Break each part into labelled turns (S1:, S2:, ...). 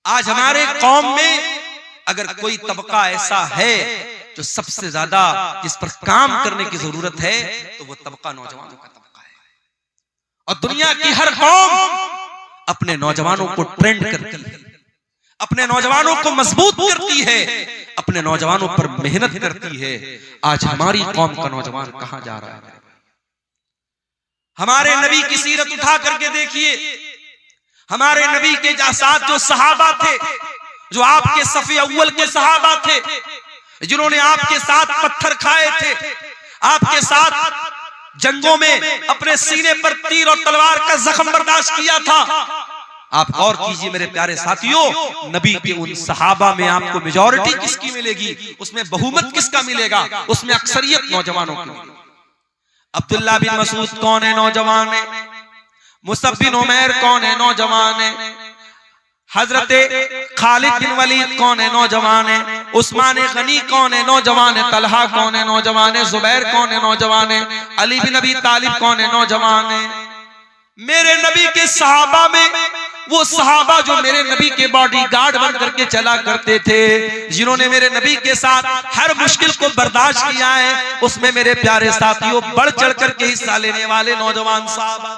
S1: आज हमारे कौम में अगर कोई तबका ऐसा है जो सबसे ज्यादा जिस पर काम करने की जरूरत है तो वो तबका नौजवानों का तबका है। और दुनिया की हर कौम अपने नौजवानों को ट्रेंड करती है, अपने नौजवानों को मजबूत करती है, अपने नौजवानों पर मेहनत करती है। आज हमारी कौम का नौजवान कहां जा रहा है? हमारे नबी की सीरत उठा करके देखिए। हमारे नबी के साथ जो सहाबा थे, जो आपके सफ़े अव्वल के सहाबा थे, जिन्होंने आपके साथ पत्थर खाए थे, आपके साथ जंगों में अपने सीने पर तीर और तलवार का जख्म बर्दाश्त किया था। आप गौर कीजिए मेरे प्यारे साथियों, नबी के उन सहाबा में आपको मेजॉरिटी किसकी मिलेगी, उसमें बहुमत किसका मिलेगा? उसमें अक्सरियत नौजवानों की। अब्दुल्ला बिन मसूद कौन है? नौजवान है। मुसअब बिन उमैर कौन है? नौजवान है। हजरत खालिद बिन वलीद कौन है? नौजवान है। उस्मान गनी कौन है? नौजवान है। तलहा कौन है? नौजवान है। जुबैर कौन है? नौजवान है। अली बिन अबी तालिब कौन है? नौजवान है। मेरे नबी के सहाबा में वो सहाबा जो मेरे नबी के बॉडीगार्ड बन करके चला करते थे, जिन्होंने मेरे नबी के साथ हर मुश्किल को बर्दाश्त किया है, उसमें मेरे प्यारे साथियों बढ़ चढ़ करके हिस्सा लेने वाले नौजवान सहाबा,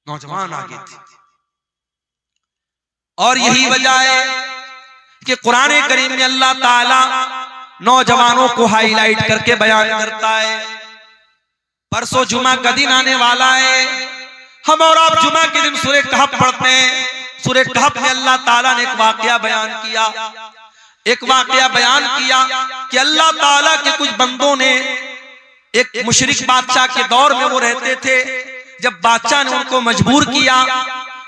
S1: नौजवान आगे थे। और यही वजह है कि कुरान करीम में अल्लाह ताला नौजवानों को हाईलाइट करके बयान करता है। परसों जुमा का दिन आने वाला है। हम और आप जुमा के दिन सूरह कहफ पढ़ते हैं। सूरह कहफ में अल्लाह ताला ने एक वाकया बयान किया, कि अल्लाह ताला के कुछ बंदों ने, एक मुशरिक बादशाह के दौर में वो रहते थे, जब बादशाह ने उनको मजबूर किया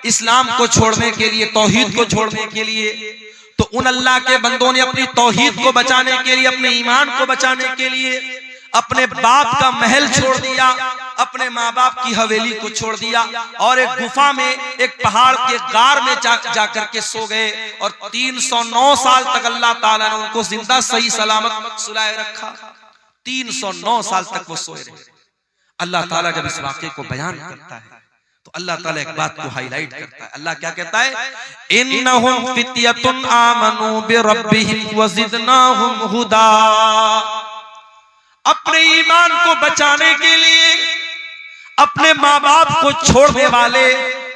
S1: इस्लाम को छोड़ने के लिए, तौहीद को छोड़ने के लिए, तो उन अल्लाह के बंदों ने अपनी तौहीद को बचाने के लिए, अपने ईमान को बचाने के लिए अपने बाप का महल छोड़ दिया, अपने माँ बाप की हवेली को छोड़ दिया और एक गुफा में, एक पहाड़ के गार में जाकर के सो गए। और 309 साल तक अल्लाह ताला ने उनको जिंदा सही सलामत सुलाए रखा। 309 साल तक वो सोए रहे। अल्लाह ताला जब इस वाक़े को बयान करता है तो अल्लाह ताला एक बात को हाईलाइट करता है। अल्लाह क्या कहता है? इन्नहुम फित्यतुन आमनू बिरब्बिहिम वज़िदनाहुम हुदा। अपने ईमान को बचाने के लिए अपने माँ बाप को छोड़ने वाले,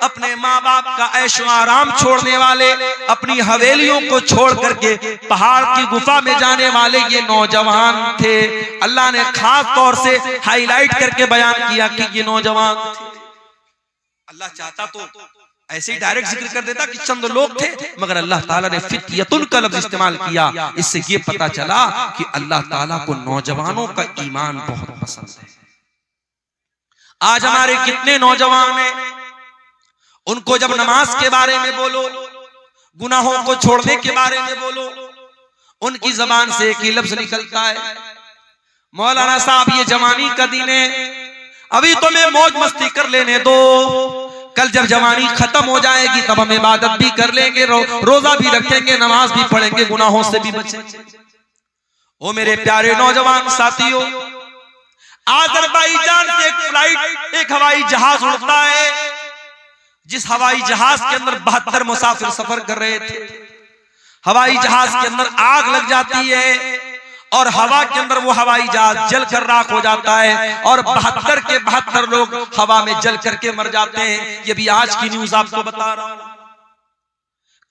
S1: अपने माँ बाप का ऐशो आराम छोड़ने वाले, अपनी हवेलियों को छोड़ करके पहाड़ की गुफा में जाने वाले ये नौजवान थे। अल्लाह ने खास तौर से हाईलाइट करके बयान किया कि ये नौजवान थे। अल्लाह चाहता तो ऐसे ही डायरेक्ट जिक्र कर देता कि चंद लोग थे, मगर अल्लाह ताला ने फित्यतुन का लफ्ज इस्तेमाल किया। इससे ये पता चला कि अल्लाह ताला को नौजवानों का ईमान बहुत पसंद है। आज हमारे कितने नौजवान हैं, उनको जब नमाज के बारे में बोलो, गुनाहों को छोड़ने के बारे में बोलो, उनकी जबान से एक ही लफ्ज निकलता है, मौलाना साहब ये जवानी का दिन है, अभी तो मैं मौज मस्ती कर लेने दो, कल जब जवानी खत्म हो जाएगी तब हम इबादत भी कर लेंगे, रोजा भी रखेंगे, नमाज भी पढ़ेंगे, गुनाहों से भी बचेंगे। ओ मेरे प्यारे नौजवान साथियों, अज़रबैजान से एक फ्लाइट, एक हवाई जहाज उड़ता है, जिस हवाई जहाज के अंदर 72 मुसाफिर सफर कर रहे थे। हवाई जहाज के अंदर आग लग जाती है और हवा के अंदर वो हवाई जहाज जल कर राख हो जाता है और 72 के 72 लोग हवा में जल करके मर जाते हैं। ये भी आज की न्यूज आपको बता रहा हूं।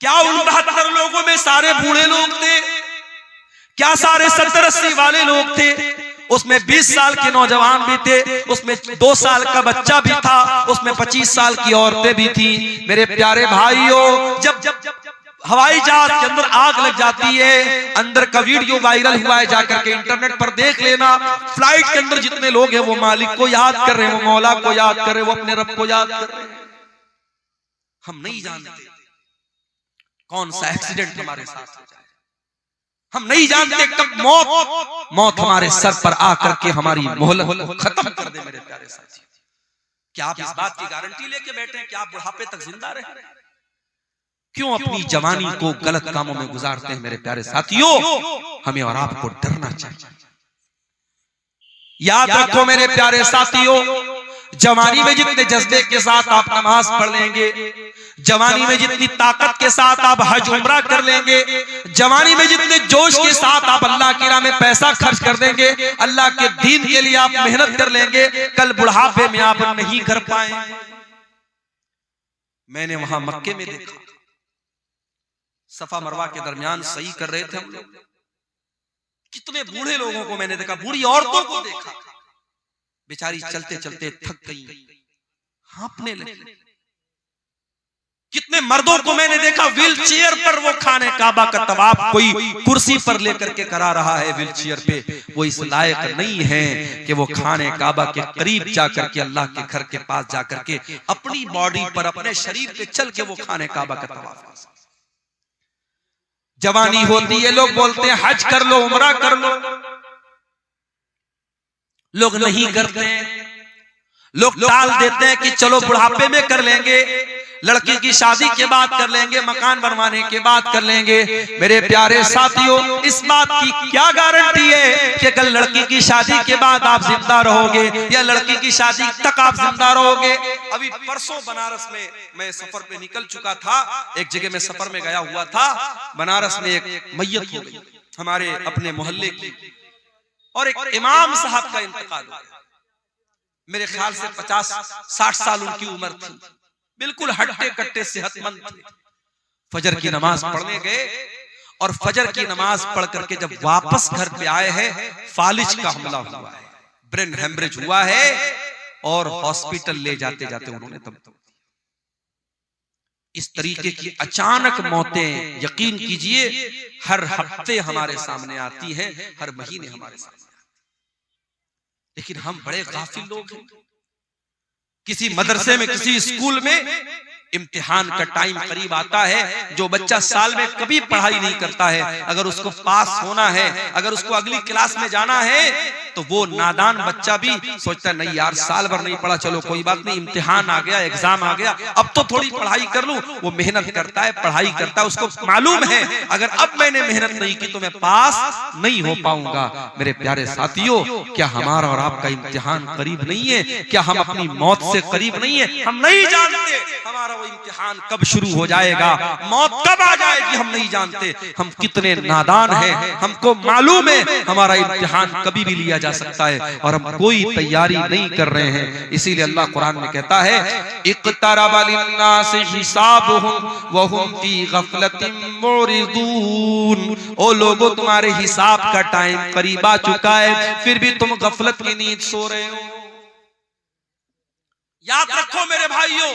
S1: क्या उन 72 लोगों में सारे बूढ़े लोग थे? क्या सारे 70-80 वाले लोग थे? उसमें 20 साल के नौजवान भी थे, उसमें 2 साल का बच्चा भी था, उसमें 25 साल की औरतें भी थी। मेरे प्यारे भाइयों, जब हवाई जहाज के अंदर आग लग जाती है, अंदर का वीडियो वायरल हुआ है, जाकर के इंटरनेट पर देख लेना। फ्लाइट के अंदर जितने लोग हैं वो मालिक को याद कर रहे हैं, वो मौला को याद कर रहे हैं, वो अपने रब को याद कर रहे हैं। हम नहीं जानते कौन सा एक्सीडेंट हमारे साथ हो जाए, हम नहीं जानते कब मौत हमारे सर पर आकर के हमारी मोहलत खत्म कर दे। मेरे प्यारे साथी, क्या आप इस बात की गारंटी लेके बैठे हैं कि आप बुढ़ापे तक जिंदा रहे? क्यों अपनी जवानी को गलत कामों में गुजारते हैं? मेरे प्यारे साथियों, हमें और आपको डरना चाहिए। याद रखो मेरे प्यारे साथियों, जवानी में जितने जज्बे के साथ आप नमाज पढ़ लेंगे, जवानी में जितनी ताकत के साथ आप हज उम्रा कर लेंगे, जवानी में जितने जोश के साथ आप अल्लाह की राह में पैसा खर्च कर देंगे, अल्लाह के दीन के लिए आप मेहनत कर लेंगे, कल बुढ़ापे में आप नहीं कर पाएंगे। मैंने वहां मक्के में देखा, सफा मरवा के दरमियान सही कर रहे थे हम लोग, कितने बूढ़े लोगों को मैंने देखा, बूढ़ी औरतों को देखा, बेचारी चलते चलते थक गई, हाँफने लगी। कितने मर्दों को मैंने देखा व्हील चेयर पर वो खाने काबा का तवाफ कोई कुर्सी पर लेकर के करा रहा है व्हील चेयर पे। वो इस लायक नहीं है कि वो खाने काबा के करीब जाकर के अल्लाह के घर के पास जाकर के अपनी बॉडी पर अपने शरीर पे चल के वो खाने काबा का तवाफ कर सके। जवानी होती है, लोग बोलते हैं हज कर लो, उम्रा कर लो, लोग नहीं करते हैं, लोग टाल देते हैं कि चलो बुढ़ापे में कर लेंगे, लड़की की शादी के बाद कर लेंगे, मकान बनवाने के बाद कर लेंगे। मेरे प्यारे साथियों, इस बात की क्या गारंटी है कि कल लड़की की शादी के बाद आप जिंदा रहोगे या लड़की की शादी तक आप जिंदा रहोगे। अभी परसों बनारस में मैं सफर पे निकल चुका था, एक जगह में सफर में गया हुआ था, बनारस में एक मैयत हो गई हमारे अपने मोहल्ले की, और एक इमाम साहब का इंतकाल हो गया। मेरे ख्याल से 50-60 साल उनकी उम्र थी, बिल्कुल हट्टे कट्टे सेहतमंद थे। फजर की नमाज पढ़ने गए और फजर की नमाज पढ़ करके जब वापस घर पे आए हैं, फालिज का हमला हुआ है, ब्रेन हेमरेज हुआ है और हॉस्पिटल ले जाते जाते उन्होंने तब इस तरीके की अचानक मौतें यकीन कीजिए हर हफ्ते हमारे सामने आती हैं, हर महीने हमारे सामने आती है। लेकिन हम बड़े गाफिल लोग हैं। किसी मदरसे में, किसी स्कूल में इम्तिहान का टाइम करीब आता है, जो बच्चा साल में कभी पढ़ाई नहीं करता है, अगर उसको पास होना है, अगर उसको अगली क्लास में जाना है, तो वो नादान बच्चा भी सोचता है नहीं यार साल भर नहीं पढ़ा, चलो कोई बात नहीं, इम्तिहान आ गया, एग्जाम आ गया, अब तो थोड़ी पढ़ाई कर लूं। वो मेहनत करता है, पढ़ाई करता है, उसको मालूम है अगर अब मैंने मेहनत नहीं की तो मैं पास नहीं हो पाऊंगा। मेरे प्यारे साथियों, क्या हमारा और आपका इम्तिहान करीब नहीं है? क्या हम अपनी मौत से करीब नहीं है? हम नहीं जानते हमारा वो इम्तिहान कब शुरू हो जाएगा, मौत कब आ जाएगी, हम नहीं जानते। हम कितने नादान हैं, हमको मालूम है हमारा इम्तिहान कभी भी लिया जा सकता है और हम कोई तैयारी नहीं कर रहे हैं। इसीलिए अल्लाह कुरान में कहता है इक़्तरबा लिन्नासि हिसाबुहुम व हुम फी गफलतिन मुरिदून। ओ लोगों, तुम्हारे हिसाब का टाइम करीब आ चुका है, फिर भी तुम गफलत की नींद सो रहे हो। याद रखो मेरे भाइयों,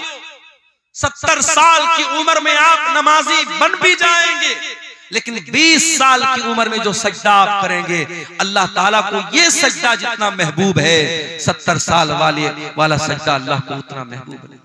S1: 70 साल की उम्र में आप नमाजी बन भी जाएंगे, लेकिन 20 साल की उम्र में जो सजदा आप करेंगे, अल्लाह ताला को ये सजदा जितना महबूब है, 70 साल वाला सजदा अल्लाह को उतना महबूब नहीं।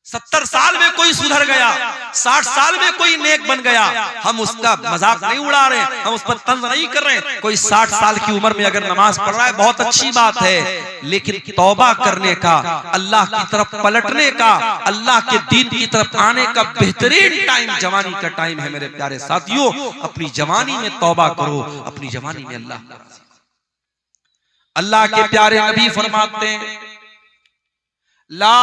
S1: 70 साल में कोई सुधर गया, 60 साल में कोई नेक बन गया, हम उसका मजाक नहीं उड़ा रहे, हम उस पर तंज नहीं कर रहे। कोई 60 साल की उम्र में अगर नमाज पढ़ रहा है बहुत अच्छी बात है, लेकिन तौबा करने का, अल्लाह की तरफ पलटने का, अल्लाह के दीन की तरफ आने का बेहतरीन टाइम जवानी का टाइम है। मेरे प्यारे साथियों, अपनी जवानी में तौबा करो, अपनी जवानी में अल्लाह के प्यारे नबी फरमाते हैं ला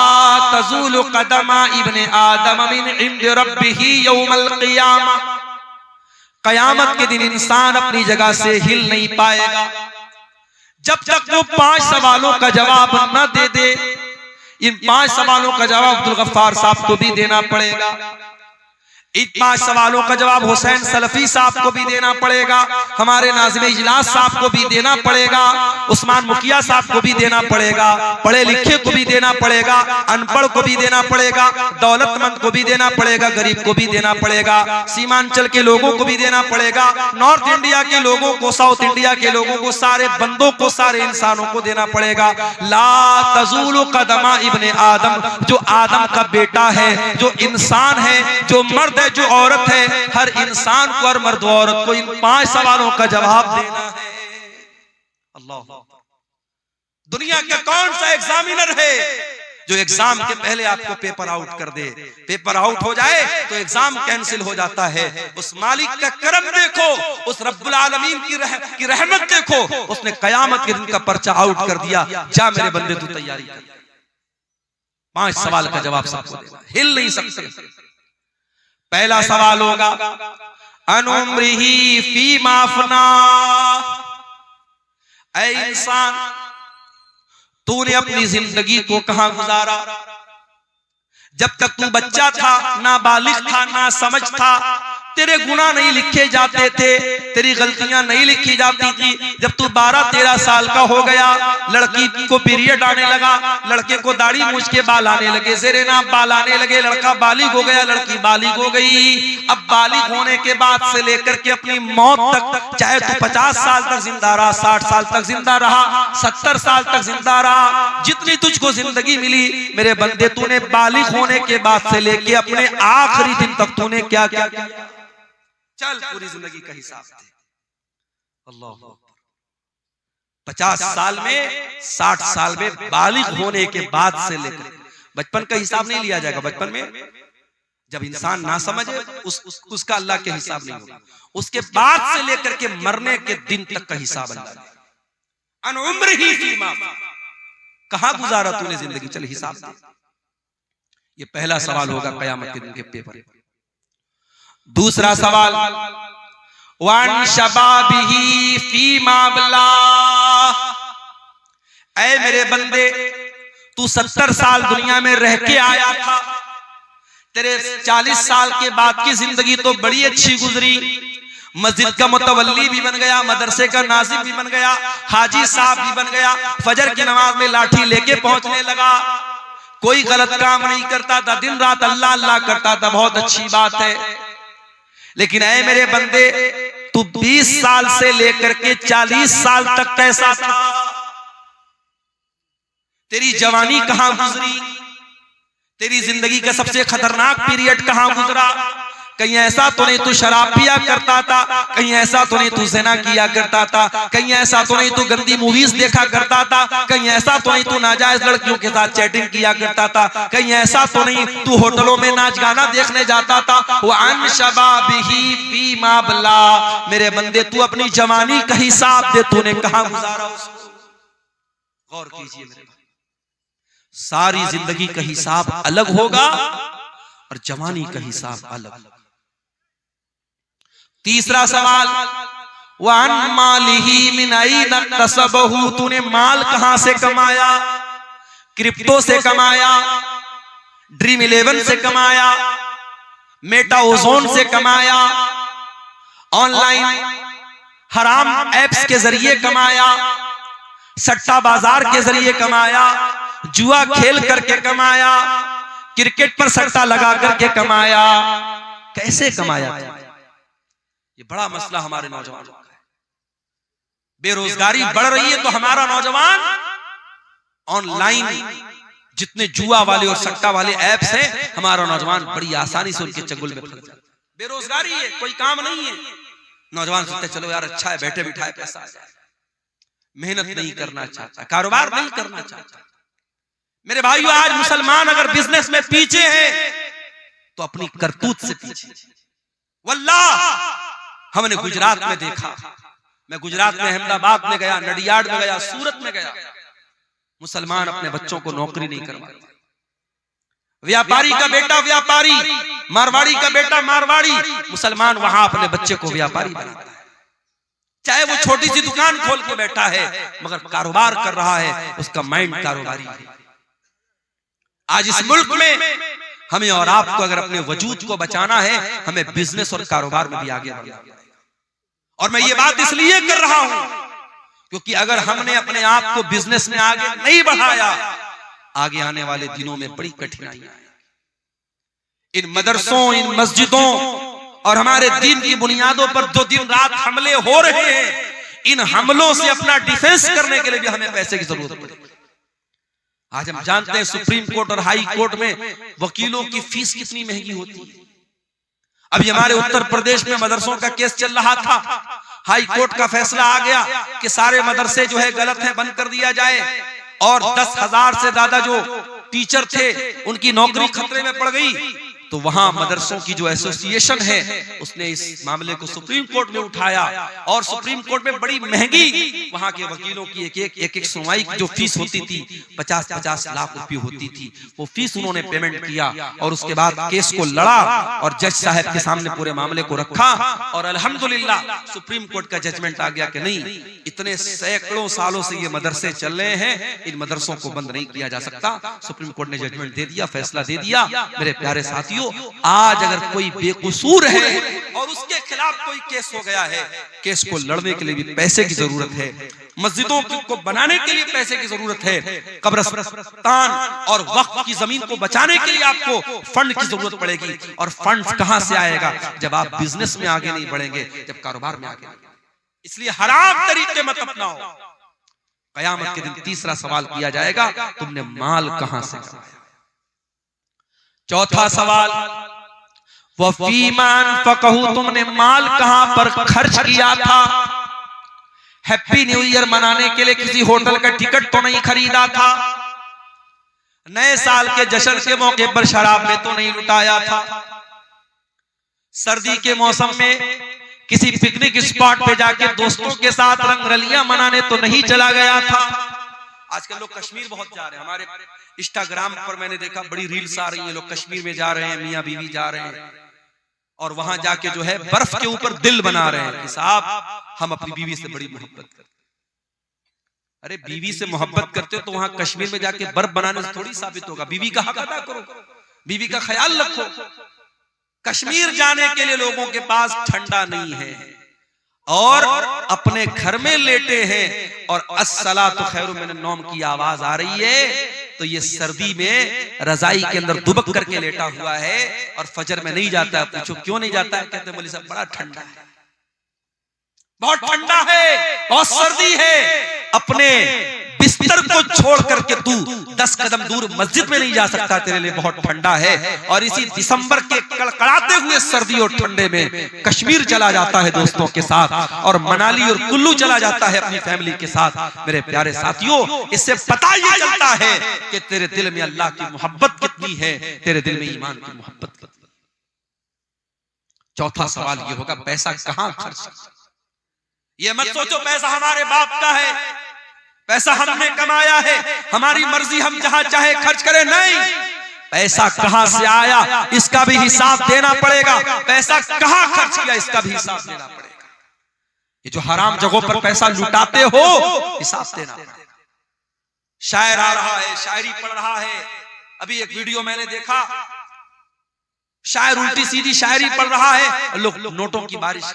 S1: तज़ूलु क़दमा इब्ने आदम मिन इंद रब्बिही यौमल क़ियामा। क़यामत के दिन इंसान अपनी जगह से हिल नहीं पाएगा जब तक वो 5 सवालों का जवाब न दे दे। इन 5 सवालों का जवाब अब्दुल गफ्फार साहब को भी देना पड़ेगा, इन 5 सवालों का जवाब हुसैन सलफी साहब को भी देना पड़ेगा, हमारे नाज़िम इजलास साहब को भी देना पड़ेगा, उस्मान मुखिया साहब को भी देना पड़ेगा, पढ़े लिखे को भी देना पड़ेगा, अनपढ़ को भी देना पड़ेगा, दौलतमंद को भी देना पड़ेगा, गरीब को भी देना पड़ेगा, सीमांचल के लोगों को भी देना पड़ेगा, नॉर्थ इंडिया के लोगों को, साउथ इंडिया के लोगों को, सारे बंदों को, सारे इंसानों को देना पड़ेगा। ला तज़ूलु क़दमा इब्ने आदम, जो आदम का बेटा है, जो इंसान है, जो मर्द है, जो औरत है, हर इंसान को और मर्द औरत को इन 5 सवालों का जवाब देना है। अल्लाह, दुनिया का कौन सा एग्जामिनर है जो एग्जाम के पहले आपको पेपर आउट कर दे? पेपर आउट हो जाए तो एग्जाम कैंसिल हो जाता है। उस मालिक का करम देखो, उस रब्बुल आलमीन की रहमत देखो, उसने कयामत के दिन का पर्चा आउट कर दिया। जा मेरे बंदे, तू तैयारी कर। 5 सवाल का जवाब सबको देना, हिल नहीं सकते। पहला सवाल होगा अनुम्रिही फीमा अफना। ऐ इंसान, तूने अपनी जिंदगी को कहां गुजारा? जब तक तू बच्चा था, ना बालिग था, ना समझ था, तेरे गुनाह नहीं लिखे जाते थे, तेरी गलतियां नहीं लिखी जाती थी। जब तू 12-13 साल का हो गया, लड़की को पीरियड आने लगा, लड़के को दाढ़ी मूछ के बाल आने लगे, ज़ेरे नाप बाल आने लगे, लड़का बालिग हो गया, लड़की बालिग हो गई। अब बालिग होने के बाद से लेकर के अपनी मौत तक, चाहे तू 50 साल तक जिंदा रहा, 60 साल तक जिंदा रहा, 70 साल तक जिंदा रहा, जितनी तुझको जिंदगी मिली मेरे बंदे, तूने बालिग होने के बाद से लेके अपने आखिरी दिन तक तूने क्या क्या किया? चल पूरी जिंदगी का हिसाब दे। अल्लाह, 50 साल में, 60 साल में बालिग होने के बाद से लेकर बचपन का हिसाब नहीं लिया जाएगा। बचपन में जब इंसान ना समझे उसका अल्लाह के हिसाब नहीं होगा। उसके बाद से लेकर के मरने के दिन तक का हिसाब अल्लाह। अनुम्रिही फीमा, कहां गुजारा तूने जिंदगी, चल हिसाब दे। ये पहला सवाल होगा कयामत के दिन के पेपर। दूसरा सवाल वान शबाबिही फीमा अबला। ऐ मेरे बंदे, तू 70 साल दुनिया में रह के आया था, तेरे 40 साल के बाद की जिंदगी तो बड़ी अच्छी गुजरी। मस्जिद का मुतवल्ली भी बन गया, मदरसे का नाजिम भी बन गया, हाजी साहब भी बन गया, फजर की नमाज में लाठी लेके पहुंचने लगा, कोई गलत काम नहीं करता था, दिन रात अल्लाह अल्लाह करता था, बहुत अच्छी बात है। लेकिन ऐ मेरे बंदे, तू 20 साल से लेकर के 40 साल तक कैसा था? तेरी जवानी कहां गुजरी? तेरी जिंदगी का सबसे खतरनाक पीरियड कहां गुजरा? कहीं ऐसा तो नहीं तू शराब पिया करता था, कहीं ऐसा तो नहीं तू ज़िना किया करता था, कहीं ऐसा तो नहीं तू गंदी मूवीज देखा करता था, कहीं ऐसा तो नहीं तू नाजायज लड़कियों के साथ चैटिंग किया करता था, कहीं ऐसा तो नहीं तू होटलों में नाच गाना देखने जाता था। वअन शबाबिही फीमा अबला। मेरे बंदे, तू अपनी जवानी का हिसाब दे, तूने कहां गुजारा उसको? गौर कीजिए मेरे भाई, सारी जिंदगी का हिसाब अलग होगा और जवानी का हिसाब अलग। तीसरा सवाल वान मालिही मिन ऐन तसबहू। तूने माल कहां से कमाया? क्रिप्टो से कमाया, ड्रीम 11 से कमाया, मेटा ओजोन से कमाया, ऑनलाइन हराम एप्स के जरिए कमाया, सट्टा बाजार के जरिए कमाया, जुआ खेल करके कमाया, क्रिकेट पर सट्टा लगा करके कमाया, कैसे कमाया? ये बड़ा मसला हमारे नौजवानों का है। बेरोजगारी बढ़ रही है तो हमारा नौजवान ऑनलाइन जितने जुआ वाले और सट्टा वाले ऐप्स हैं, हमारा नौजवान बड़ी आसानी से उनके चंगुल में फंस जाता है। बेरोजगारी है, कोई काम नहीं है, नौजवान सोचते चलो यार अच्छा है, बैठे बिठाए पैसा आ जाए। मेहनत नहीं करना चाहता, कारोबार नहीं करना चाहता। मेरे भाइयों, आज मुसलमान अगर बिजनेस में पीछे है तो अपनी करतूत से पीछे। वल्लाह हमने गुजरात में देखा, मैं गुजरात में अहमदाबाद में गया, नडियाड में गया, सूरत में गया, मुसलमान अपने बच्चों को नौकरी नहीं करवाते। व्यापारी का बेटा व्यापारी, मारवाड़ी का बेटा मारवाड़ी, मुसलमान वहां अपने बच्चे को व्यापारी बनाता है। चाहे वो छोटी सी दुकान खोल के बैठा है मगर कारोबार कर रहा है, उसका माइंड कारोबारी है। आज इस मुल्क में हमें और आपको अगर अपने वजूद को बचाना है, हमें बिजनेस और कारोबार में भी आगे बढ़ना है। और मैं ये बात इसलिए कर रहा हूं क्योंकि अगर हमने अपने आप को बिजनेस में आगे नहीं बढ़ाया, आगे आने वाले दिनों में बड़ी कठिनाइयां हैं। इन मदरसों, इन मस्जिदों और हमारे दीन की बुनियादों पर जो दिन रात हमले हो रहे हैं, इन हमलों से अपना डिफेंस करने के लिए भी हमें पैसे की जरूरत पड़ेगी। आज हम जानते हैं सुप्रीम कोर्ट और हाई कोर्ट में वकीलों की फीस कितनी महंगी होती है। अभी हमारे उत्तर प्रदेश में मदरसों का केस चल रहा था, हाई कोर्ट का फैसला आ गया कि सारे मदरसे जो है गलत है, बंद कर दिया जाए, और 10,000 से ज्यादा जो टीचर थे उनकी नौकरी खतरे में पड़ गई। तो वहां मदरसों की जो एसोसिएशन है उसने इस मामले को सुप्रीम कोर्ट में उठाया और सुप्रीम कोर्ट में बड़ी महंगी वहां के वकीलों की एक सुनवाई की जो फीस होती थी 50-50 लाख रुपए होती थी, वो फीस उन्होंने पेमेंट किया और उसके बाद केस को लड़ा और जज साहब के सामने पूरे मामले को रखा और अल्हम्दुलिल्लाह सुप्रीम कोर्ट का जजमेंट आ गया कि नहीं, इतने सैकड़ों सालों से ये मदरसे चल रहे हैं, इन मदरसों को बंद नहीं किया जा सकता। सुप्रीम कोर्ट ने जजमेंट दे दिया, फैसला दे दिया। मेरे प्यारे साथियों, आज अगर कोई बेकसूर है और उसके खिलाफ कोई केस हो गया है, केस को लड़ने के लिए भी पैसे की जरूरत है, मस्जिदों को बनाने के लिए पैसे की जरूरत है, कब्रिस्तान और वक्फ की जमीन को बचाने के लिए आपको फंड की जरूरत पड़ेगी। और फंड कहां से आएगा? जब आप बिजनेस में आगे नहीं बढ़ेंगे, जब कारोबार में आगे। इसलिए हराम तरीके मत अपनाओ। कयामत के दिन तीसरा सवाल किया जाएगा, तुमने माल कहां से कमाया। चौथा सवाल, वफीमान फकहू, तुमने माल कहां पर खर्च किया था। हैप्पी न्यू ईयर मनाने के लिए किसी होटल का टिकट तो नहीं खरीदा था, नए साल के जश्न के मौके पर शराब में तो नहीं लुटाया था, सर्दी के मौसम में किसी पिकनिक स्पॉट पे जाके दोस्तों के साथ रंगरलियां मनाने तो नहीं चला गया था। आजकल लोग कश्मीर बहुत जा रहे हैं, हमारे इंस्टाग्राम पर मैंने देखा बड़ी रील्स आ रही है, लोग कश्मीर में जा रहे हैं, मियां बीवी जा रहे हैं और वहां जाके जो है बर्फ के ऊपर दिल बना रहे हैं कि साहब हम अपनी बीवी से बड़ी मोहब्बत करते। अरे बीवी से मोहब्बत करते हो तो वहां कश्मीर में जाके बर्फ बनाने से थोड़ी साबित होगा। बीवी का हक अदा करो, बीवी का ख्याल रखो। कश्मीर जाने के लिए लोगों के पास ठंडा नहीं है और अपने घर में लेटे हैं और अस्सलातु खैरुम मिनन नौम की आवाज आ रही है, तो ये सर्दी में रजाई के अंदर दुबक करके लेटा हुआ है और फजर में नहीं जाता है। पूछो क्यों नहीं जाता है? कहते मौलवी साहब बड़ा ठंडा है, बहुत ठंडा है, बहुत सर्दी है। अपने बिस्तर को छोड़ करके तू 10 कदम दूर मस्जिद में नहीं जा सकता, तेरे लिए बहुत ठंडा है। और इसी दिसंबर के कड़कड़ाते हुए सर्दी और ठंडे में कश्मीर चला जाता है दोस्तों के साथ और मनाली और कुल्लू चला जाता है अपनी फैमिली के साथ। मेरे प्यारे साथियों, इससे पता ही चलता है कि तेरे दिल में अल्लाह की मोहब्बत कितनी है, तेरे दिल में ईमान की मोहब्बत कितनी। चौथा सवाल ये होगा, पैसा कहां खर्च। ये मत सोचो पैसा हमारे बाप का है, पैसा हमने कमाया है, हमारी मर्जी हम जहां चाहे खर्च करें। नहीं, पैसा कहां से आया इसका भी हिसाब देना पड़ेगा, पैसा कहां खर्च किया इसका भी हिसाब देना पड़ेगा। ये जो हराम जगहों पर पैसा लुटाते हो, हिसाब देना पड़ेगा। शायर आ रहा है, शायरी पढ़ रहा है। अभी एक वीडियो मैंने देखा, शायर उल्टी सीधी शायरी पढ़ रहा है, लोग नोटों की बारिश।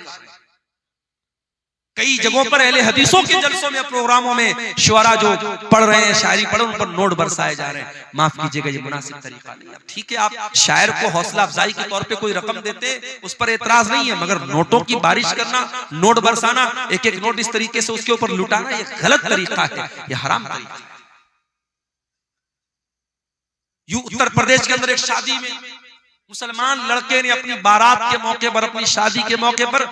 S1: कई जगहों पर अहले हदीसों के जलसों में, प्रोग्रामों में शुअरा जो पढ़ रहे हैं, शायरी पढ़, उन पर नोट बरसाए जा रहे हैं। माफ कीजिएगा, ये मुनासिब तरीका नहीं है। ठीक है, आप शायर को हौसला अफजाई के तौर पे कोई रकम देते, उस पर एतराज नहीं है, मगर नोटों की बारिश करना, नोट बरसाना, एक एक नोट इस तरीके से उसके ऊपर लुटाना, ये गलत तरीका है, ये हराम तरीका है। यूं उत्तर प्रदेश के अंदर एक शादी में मुसलमान लड़के ने अपनी बारात के मौके पर, अपनी शादी के मौके पर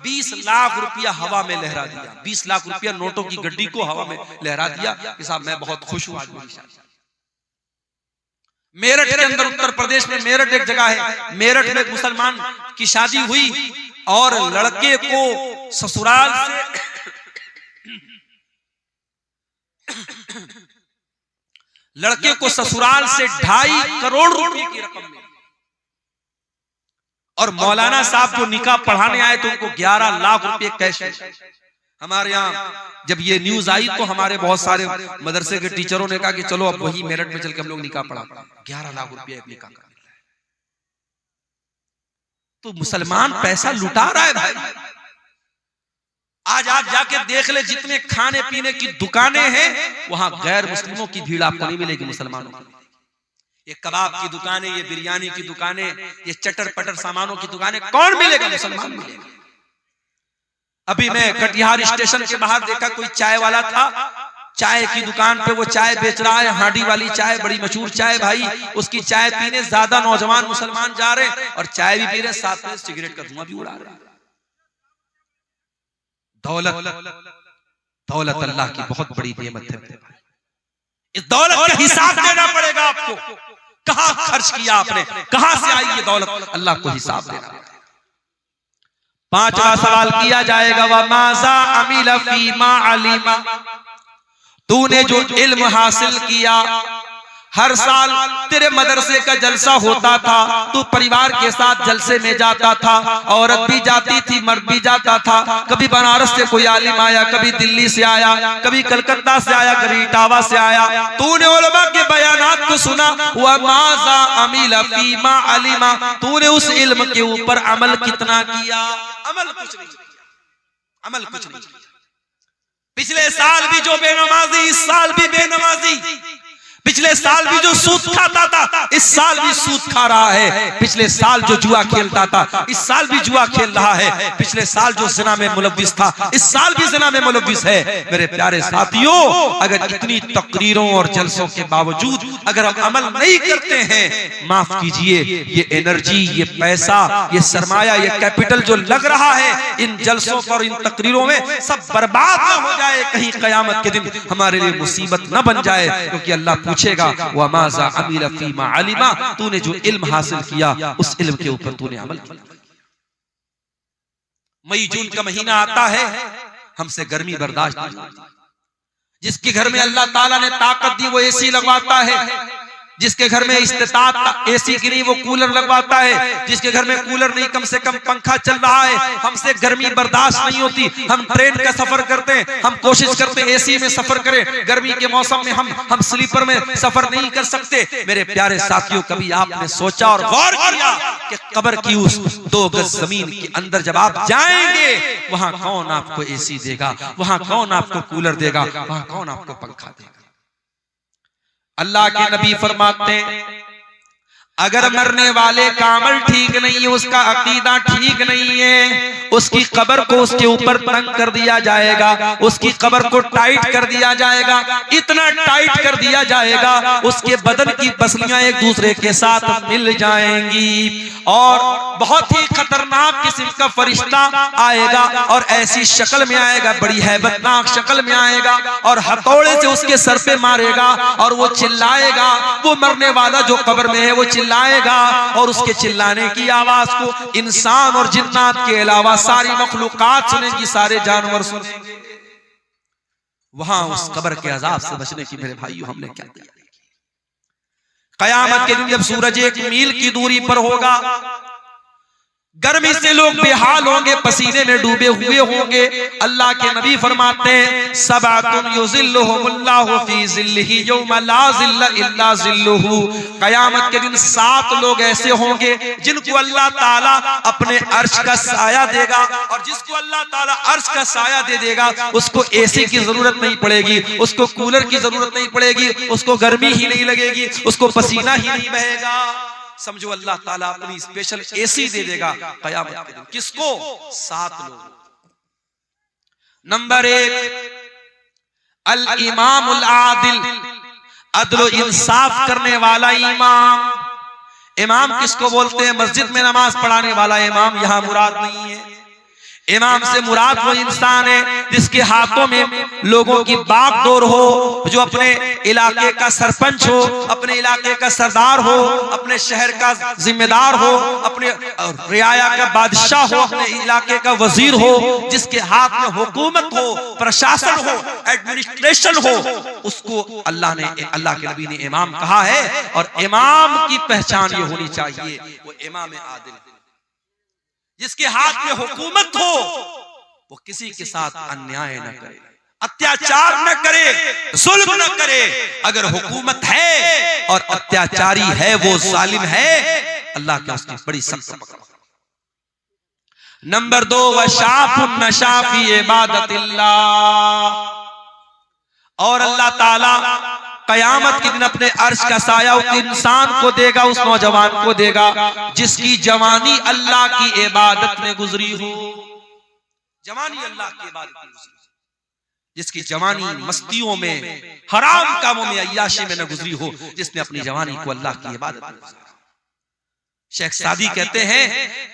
S1: 20 लाख रुपया हवा में लहरा दिया। 20 लाख रुपया नोटों की गड्डी को हवा में लहरा दिया कि साहब मैं बहुत खुश हूं आज मेरी शादी। मेरठ के अंदर, उत्तर प्रदेश में मेरठ एक जगह है, मेरठ में एक मुसलमान की शादी हुई और लड़के को ससुराल से लड़के को ससुराल से 2.5 करोड़ रुपए की रकम मिली और मौलाना साहब जो निकाह पढ़ाने आए तो उनको 11 लाख रुपए कैश। हमारे यहाँ जब ये न्यूज आई तो हमारे बहुत सारे मदरसे के टीचरों ने कहा कि चलो अब वही मेरठ में चल के हम लोग निकाह पढ़ाते हैं। 11 लाख रुपए एक निकाह का मिल रहा है। तो मुसलमान पैसा लुटा रहा है भाई। आज आप जाके देख ले, जितने खाने पीने की दुकानें हैं वहां गैर मुस्लिमों की भीड़ आपको नहीं मिलेगी, मुसलमानों की। ये कबाब की दुकानें, ये बिरयानी की दुकानें, ये चटर पटर सामानों की दुकानें कौन मिलेगा? मुसलमान मिलेगा। अभी मैं कटिहार स्टेशन के बाहर देखा, कोई चाय वाला था, चाय की दुकान पे वो चाय बेच रहा है, हांडी वाली चाय, बड़ी मशहूर चाय भाई। उसकी चाय पीने ज्यादा नौजवान मुसलमान जा रहे हैं और चाय भी पी रहे, साथ में सिगरेट का धुआं भी उड़ा रहे हैं। दौलत अल्लाह की बहुत बड़ी नेमत है। इस दौलत का हिसाब देना पड़ेगा आपको। कहां खर्च किया आपने, कहां से आई ये दौलत, अल्लाह को हिसाब देना। पांचवा सवाल किया जाएगा, व माज़ा अमिला फीमा अलीमा, तूने जो इल्म हासिल किया, हर साल तेरे मदरसे का जलसा होता था, तू परिवार के साथ जलसे में जाता था, औरत भी जाती थी, मर्द भी जाता था। कभी बनारस से कोई आलिम आया, कभी दिल्ली से आया, कभी कलकत्ता से आया, कभी इटावा से आया। तूने उलमा के बयानात को सुना, व माज़ा अमिला फीमा अलिमा, तूने उस इल्म के ऊपर अमल कितना किया? अमल कुछ नहीं किया, अमल कुछ नहीं किया। पिछले साल भी जो बेनमाजी, इस साल भी बेनमाजी। पिछले साल भी जो सूद खाता था, इस साल भी सूद खा रहा है। पिछले साल जो जुआ खेलता था, इस साल भी जुआ खेल रहा है। पिछले साल जो ज़िना में मुलव्विस था, इस साल भी ज़िना में मुलव्विस है। मेरे प्यारे साथियों, अगर इतनी तकरीरों और जलसों के बावजूद अगर हम अमल नहीं करते हैं, माफ कीजिए, ये एनर्जी, ये पैसा, ये सरमाया, ये कैपिटल जो लग रहा है इन जलसों पर, इन तकरीरों में, सब बर्बाद न हो जाए, कहीं कयामत के दिन हमारे लिए मुसीबत न बन जाए। क्योंकि अल्लाह पूछेगा, व माज़ा अमिला फीमा अलिमा, तूने जो इल्म हासिल किया उस इल्म के ऊपर तूने अमल किया। मई जून का महीना आता है, हमसे गर्मी बर्दाश्त नहीं होती। जिसके घर में अल्लाह ताला ने ताकत दी वो एसी लगवाता है, जिसके घर में इस्तिताअत एसी की नहीं वो कूलर लगवाता है, जिसके घर में कूलर नहीं कम से कम पंखा चल रहा है। हमसे गर्मी बर्दाश्त नहीं होती, हम ट्रेन का सफर करते हैं, हम कोशिश करते हैं एसी में सफर करें। गर्मी के मौसम में हम स्लीपर में सफर नहीं कर सकते। मेरे प्यारे साथियों, कभी आपने सोचा और गौर किया कि कब्र की उस 2 गज जमीन के अंदर जब आप जाएंगे, वहां कौन आपको एसी देगा, वहां कौन आपको कूलर देगा, वहां कौन आपको पंखा देगा? अल्लाह के नबी फरमाते हैं, अगर मरने वाले का अमल ठीक नहीं है, उसका अकीदा ठीक नहीं है, उसकी कब्र को उसके ऊपर तंग कर दिया जाएगा, उसकी कब्र को टाइट कर दिया जाएगा, इतना टाइट कर दिया जाएगा उसके बदन की पसलियां एक दूसरे के साथ मिल जाएंगी, और बहुत ही खतरनाक किस्म का फरिश्ता आएगा और ऐसी शक्ल में आएगा, बड़ी हैबतनाक शक्ल में आएगा, और हथौड़े से उसके सर पे मारेगा और वो चिल्लाएगा। वो मरने वाला जो कब्र में है वो चिल्लाएगा, और उसके चिल्लाने की आवाज को इंसान और जिन्नात के अलावा सारी मखलूकात सुनेंगी, सारे जानवर सुनेंगे। वहां उस कब्र के अजाब से बचने की मेरे भाइयों हमने क्या तैयारी की? कयामत के दिन जब सूरज 1 मील की दूरी पर होगा, गर्मी से लोग बेहाल होंगे, पसीने में डूबे हुए होंगे। अल्लाह के नबी फरमाते हैं, सबअतुन युज़िल्लुहुमुल्लाहु फी ज़िल्लिही यौमा ला ज़िल्ला इल्ला ज़िल्लुहु। कयामत के दिन 7 लोग ऐसे होंगे जिनको अल्लाह ताला अपने अर्श का साया देगा, और जिसको अल्लाह ताला अर्श का साया दे देगा उसको एसी की जरूरत नहीं पड़ेगी, उसको कूलर की जरूरत नहीं पड़ेगी, उसको गर्मी ही नहीं लगेगी, उसको पसीना ही नहीं बहेगा। समझो अल्लाह ताला अपनी स्पेशल एसी दे देगा कयामत के दिन। किसको? 7 लोग। नंबर 1, अल इमामुल आदिल, अदल इंसाफ करने वाला इमाम। इमाम किसको बोलते हैं? मस्जिद में नमाज पढ़ाने वाला इमाम यहां मुराद नहीं है। इमाम से मुराद वो इंसान है जिसके हाथों में लोगों की बागडोर हो, जो अपने इलाके का सरपंच हो, अपने इलाके का सरदार हो, अपने शहर का जिम्मेदार हो, अपने रियाया का बादशाह हो, अपने इलाके का वजीर हो, जिसके हाथ में हुकूमत हो, प्रशासन हो, एडमिनिस्ट्रेशन हो, उसको अल्लाह के नबी ने इमाम कहा है। और इमाम की पहचान ये होनी चाहिए, वो इमाम आदिल, जिसके हाथ में हुकूमत हो, वो किसी के साथ अन्याय न करे, अत्याचार न करे, जुल्म न करे। अगर हुकूमत है और अत्याचारी है, वो जालिम है, अल्लाह के उसकी बड़ी सख्त पकड़। नंबर 2, वशाफुन नशा फी इबादतिल्लाह, और अल्लाह ताला कयामत के दिन अपने अर्श का साया उस इंसान को देगा, उस नौजवान को देगा जिसकी जवानी अल्लाह की इबादत में गुजरी हो। जवानी अल्लाह की इबादत में गुजरी, जिसकी जवानी मस्तियों में, हराम कामों में, अय्याशी में न गुजरी हो, जिसने अपनी जवानी को अल्लाह की इबादत में गुजारा। शेख सादी कहते हैं,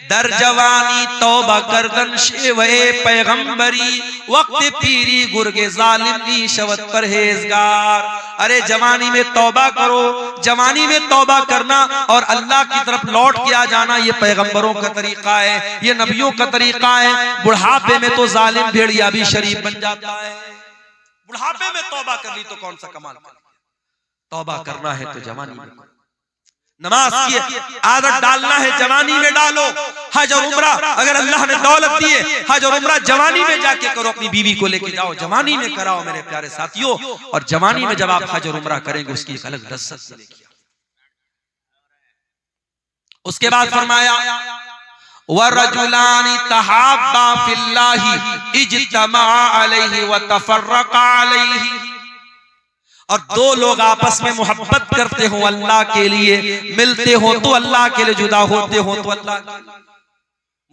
S1: दर जवानी तौबा करदन शेवे पैगंबरी, वक्त पीरी गुर्गे जालिमी शवत परहेजगार। अरे जवानी में तौबा करो, जवानी में तौबा करना और अल्लाह की तरफ लौट के आ जाना, ये पैगंबरों का तरीका है, ये नबियों का तरीका है। बुढ़ापे में तो जालिम भेड़िया भी शरीफ बन जाता है। बुढ़ापे में तौबा कर ली तो कौन सा कमाल कर लिया। तौबा करना है तो जवानी में, नमाज की आदत डालना है जवानी में डालो। हज और उम्रा अगर अल्लाह ने दौलत दी है, हज और उम्रा जवानी में जाके करो, अपनी बीवी को लेके जाओ, जवानी में कराओ मेरे प्यारे साथियों। और जवानी में जब आप हज और उम्रा करेंगे उसकी एक अलग लज्जत मिलेगी। उसके बाद फरमाया, वरजुलानी तहाब्बा फिल्लाहि इज्तमा अलैहि व तफर्रका अलैहि। और दो लोग आपस में मोहब्बत करते हो अल्लाह के लिए, मिलते हो तो अल्लाह के लिए, जुदा होते हो तो अल्लाह के लिए।